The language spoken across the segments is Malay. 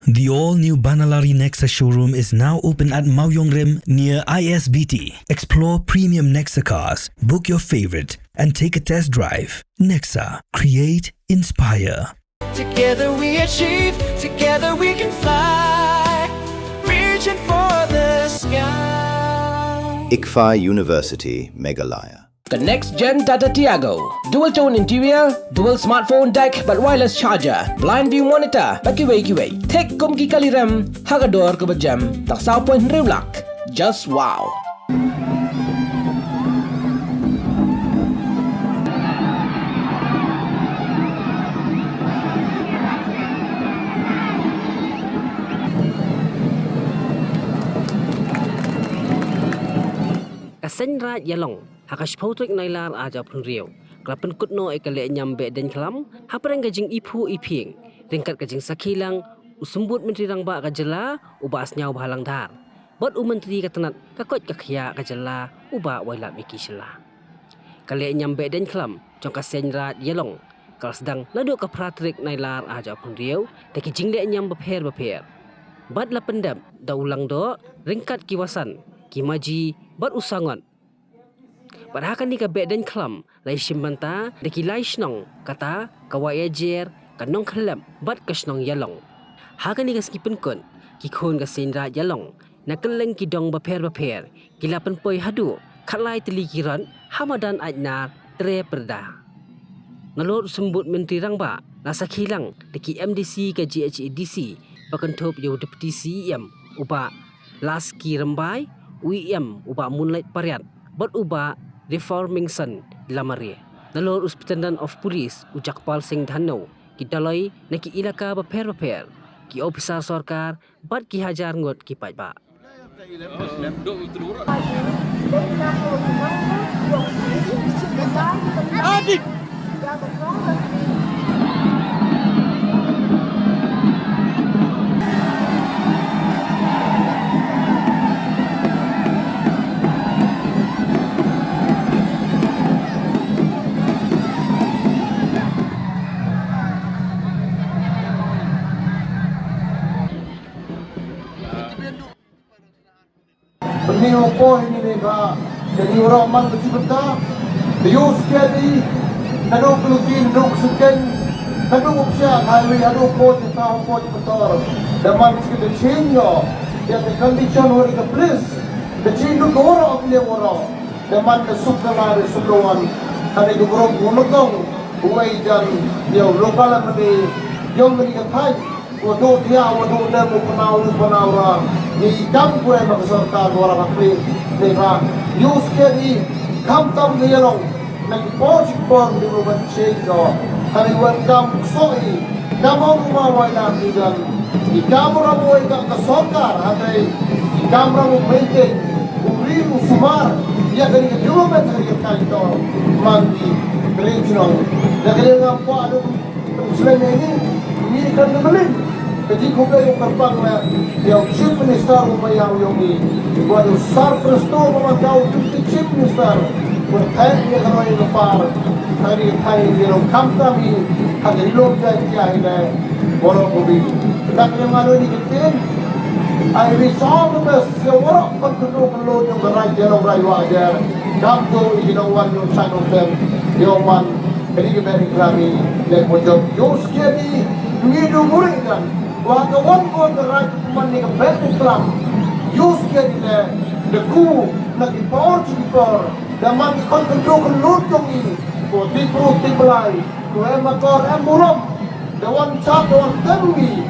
The all-new Banalari Nexa showroom is now open at Mauyongrim near ISBT. Explore premium Nexa cars, book your favorite, and take a test drive. Nexa. Create, inspire. Together we achieve, together we can fly, reaching for the sky. ICFA University, Meghalaya. The next gen Tata Tiago. Dual tone interior, dual smartphone deck but wireless charger, blind view monitor, bakiway. Tek kum ki kaliram, hagador ke bejam, tak sao point rewlak. Just wow. Kasenra Yalong, hakash potrik nailar aja prunriau. Klapen kutno ekale nyambe den kelam, hapreng gajing ipu iping. Ringkat gajing sakilang, usumbut menteri rangba kajela, uba asnyau bahalang dar. Bot menteri katanat kakot kakya kajela, uba wailap ikisela. Kale nyambe den kelam, jong kasenra Yalong. Kal sedang laduk ke pratrik nailar aja prunriau, taki jingle nyam beper. Bad la pendam, daulang do, ringkat kiwasan. Kimaji bat usangon. Padahal ni ka beden kelam lai shimbanta deki lai snong kata kawai ajer kanong kelam bat kasnong yalong. Hakan ni ka skipen kon ki khon ka senra yalong nakeleng ki dong baper kilapan poi hadu khalai telikiran hamadan ajna tre perda. Ngalot sembut menteri rangba nasa khilang deki MDC ka GHEDC pakantop yo deputy CM uba laski rembai UIM uba Moonlight Pariat bot uba Reforming Sun Lamari nalor Uspetendan of Police Ujakpal Singh Dhano kidaloi naki ilaka baper ki officer sarkar bat ki hajar ngot ki pajba adik Ini apa ini mereka? Jadi orang man betul-betul. Dius jadi, nado pelutin, nado sekian, nado upsia, highway, nado po betul. Daman sekian change yo, dia the condition where the place, the change tu orang pilih orang. Daman the subkalar, sublawan, ada gubernur gunung, buai dan dia lokal mana yang mereka thay. Waduh dia, waduh dia penau orang. Ni kam gue maksudkan orang apa? Mereka use kiri kam tam dia long. Nanti posisi pon di rumah cendol. Hari wan kam soi. Kamu rumah wajah dengan. Di kamera boleh tak kesokar. Hari di kamera boleh maintain. Uri usumar. Dia dari kilometer kita itu mandi regional. Dari yang apa ada Muslim ini kan beli. Jadi kau yang terbang yang chief minister membayar yang ini, buat usar presto memantau deputy chief minister, buat thai dia kalau yang lepar, hari dia orang kami, hari lom jadi ini, orang budi. Dan yang ada ini kita, I resolve the best. Yang orang kontrol yang berai dia orang wajar, kamto ini orang yang channel them, yang one, jadi kita kami yang macam Yoski ini dulu kan. Wahai kawan the right man ni kebetul Islam, use dia the coup nak dipower, daman kontrol kelutung ini, ko tipulai, ko emakor emurom, the one chat, the one temui,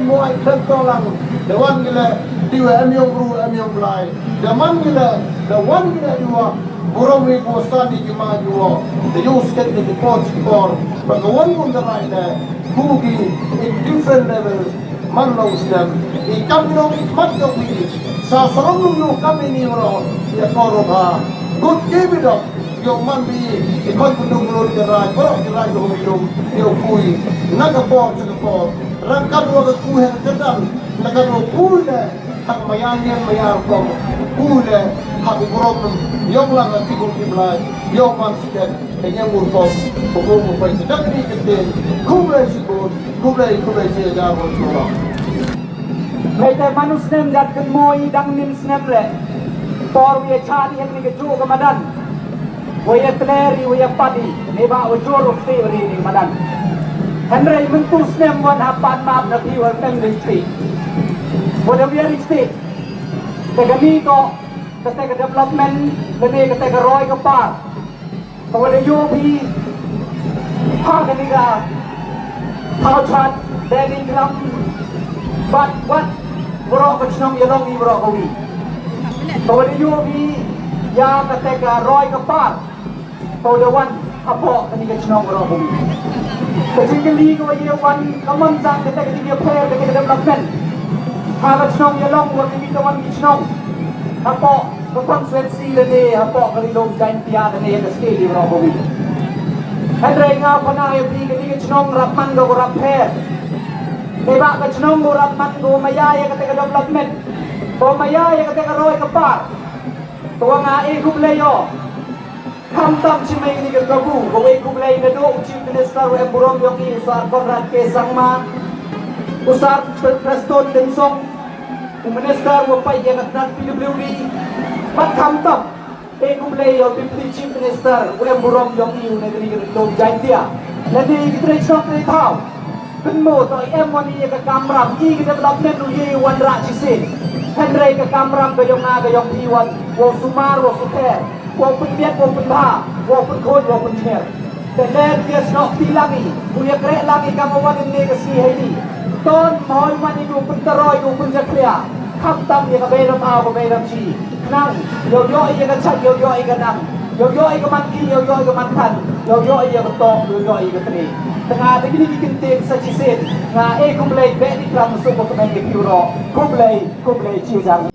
muai tolang, the one gila diwa emyong belai, daman gila the one gila diwa burom ni ko sandi jemaah diwa, the use dia the power, but the one the right there. Who be in different levels, man knows them. He come to much of me. Sa sarong you come in here, ya koroba. Good give it up. Your man be a confident road the right, but the right of you, your pui. Nagaport to the port. Rankan was a pui and the done. Nagano pui there. Hak mayang kom. Pui there. Hak problem. Young lang at people like your man said, and young would come. Pukul 5 Kublai sibuk, kublai siaga berjuang. Kaita manus nem jat kenmoi dang nim snem le. Por we chani yang ni ke ju ke madan. We tleri we padi ne ba o jol of theory ni madan. Henry mentu snem wan hapan map na pi wan teng dei tri. Wan we ri sti. Tegani ko kata development lene kata roi ke par. Wan yo pi ha ni ga. How chat Danny Glam but what Borok Kechnong Yelong ni Borok Kawi Kau ada Yogi Ya ketika Roy Kepar Kau ada wan Apa kini Kechnong Borok Kawi Kecil kali kau ada wan Kaman sang ketika dia player ketika development Ha Kechnong Yelong Wan kini wan Kechnong Apa Konsensi lene Apa kali long kain tiada lene yang sekali di Borok Kawi Henry nga panah yang kini Kechnong Rapman kau rapper Diba Kechnong kau rapman kau mayaya ketika development Kau mayaya ketika Roy Kepar Kau nga Kubleo Kamtam cimai ini kegabu Kau Kubleo nado Chief Minister Wem Burom Yoki Usar Konrad K. Sangma Usar Preston Densong Minister Wapai yang akan PWD Mat Kamtam Kubleo Deputy Chief Minister Wem Burom Yoki Negeri Kedong Jaintia Lagi kita isok dari tahu Kenmo to M1 ni ke kamram I ke development tu ye wan ra chisin Henry ke kamram ke yong na ke yong piwan wo sumar wo suker wo pendiat wo penba wo penkod wo penjer dan dia snok tilangi punya krek lagi kamu wan ni ke si hedi ton moy man iku penteroy ku penjaklia kaptam ye ke beram au ke beram chi nang yo yo ye ke chat yo yo ye ke nang yo yo ye ke manki yo yo ye ke mantan yo yo ye ke tok yo yo ye ke tri tengah ada gini dikinting sa chisin nga Kublai be di kram masuk ke main Euro Kublai ciujang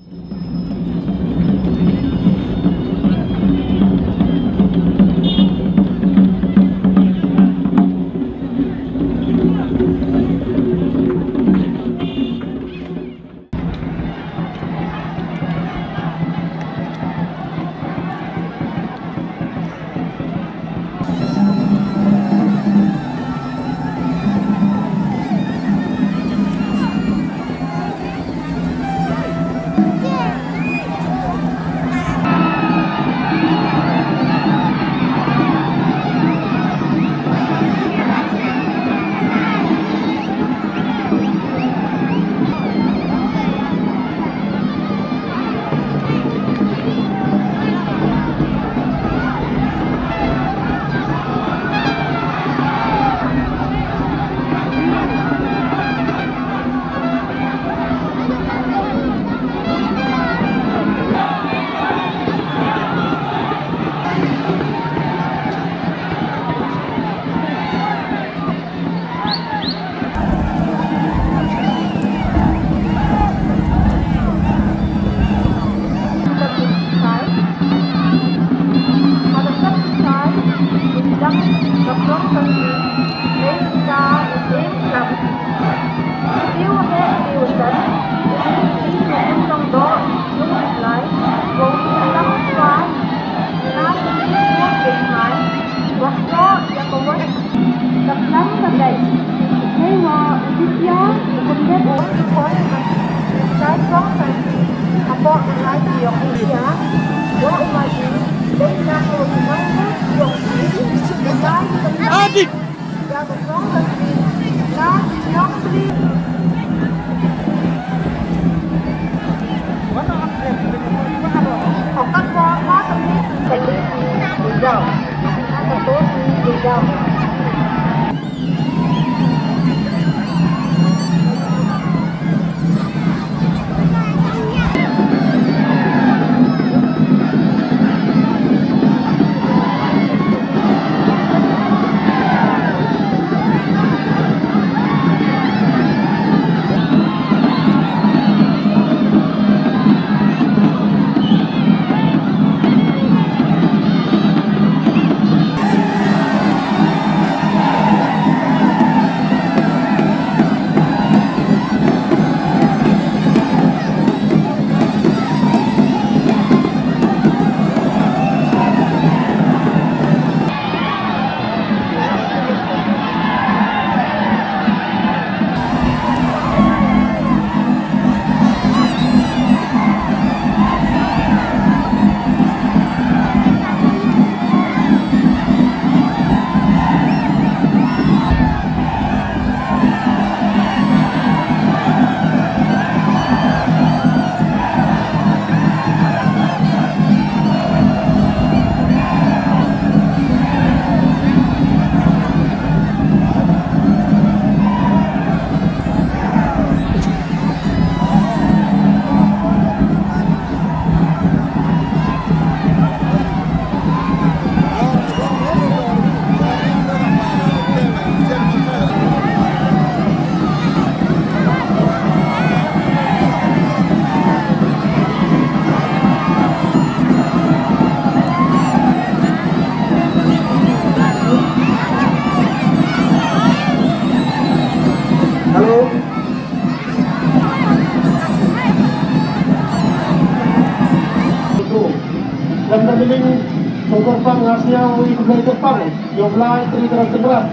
nabiling pengkorban ngasnya ui kembali Jepang yang mulai terang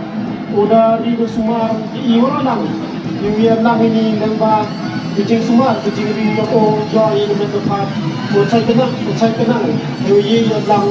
udah di Sumar di orang yang lang ini lembah kucing Sumar kucing di Joko jual ini tempat buat saya kenang yang lang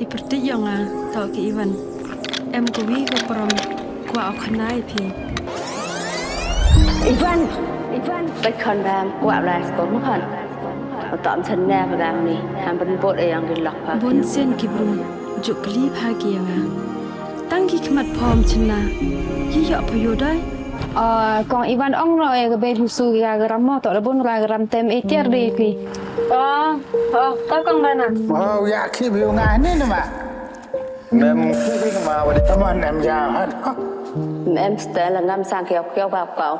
Iperti yang tau ke Iwan. Em kuwi ke perom kuah kenai pi. Ivan,ไปคอนแรมกว่าลายสกอมคันตอมฉันแน่พลังนี่ทำเป็นบทเองกินหลักพัก Bun sen kibrum juk kli phagi yang Tang ki khmat phom chna. Yi yo phayo dai. กองอีวันอ่องเราเองก็เป็นผู้สูงยากรำมอต่อระบุนรายกรำเต็มเอเจอร์ดีพี่ก็กองมันอ่ะอยากขี้ผิวงานนี่นะมาแม่ขี้ผิวมาวันนี้ตะวันแอมยาวฮะ แม่สเตลงำสังเกี่ยวแบบเก่า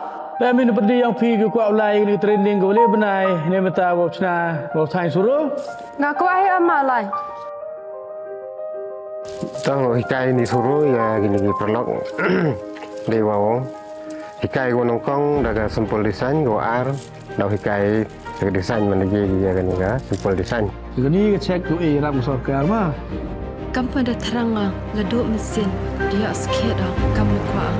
Kami ni pergi yang pergi ke kuat ulai ni training ke boleh benai ni mata bawa cina bawa sains suruh. Ngaku ai amalai. Tahu hikai ni suruh ya gini perlok dewa. Hikai gua nongkong daga sempol desain gua ar dah hikai daga desain mana je dia kan ni sempol desain. Ini ke cek tu ram sokar mah. Kamu pada terang laduk mesin dia sikit dah kamu kuat.